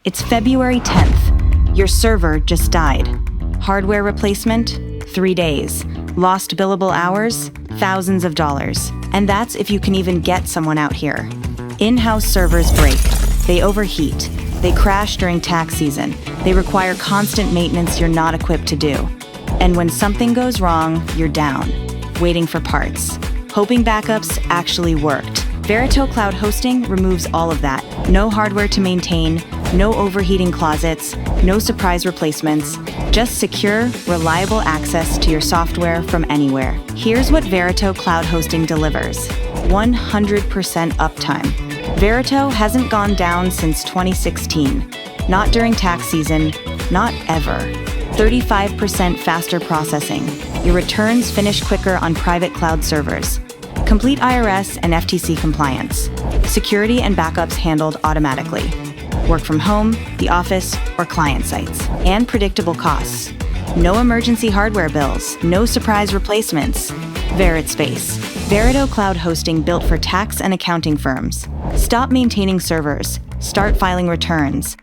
It's February 10th. Your server just died. Hardware replacement? 3 days. Lost billable hours? Thousands of dollars. And that's if you can even get someone out here. In-house servers break. They overheat. They crash during tax season. They require constant maintenance you're not equipped to do. And when something goes wrong, you're down, waiting for parts, hoping backups actually worked. Verito Cloud Hosting removes all of that. No hardware to maintain, no overheating closets, no surprise replacements, just secure, reliable access to your software from anywhere. Here's what Verito Cloud Hosting delivers: 100% uptime. Verito hasn't gone down since 2016. Not during tax season, not ever. 35% faster processing. Your returns finish quicker on private cloud servers. Complete IRS and FTC compliance. Security and backups handled automatically. Work from home, the office, or client sites. And predictable costs. No emergency hardware bills, no surprise replacements. VeritSpace. Verito Cloud Hosting built for tax and accounting firms. Stop maintaining servers. Start filing returns.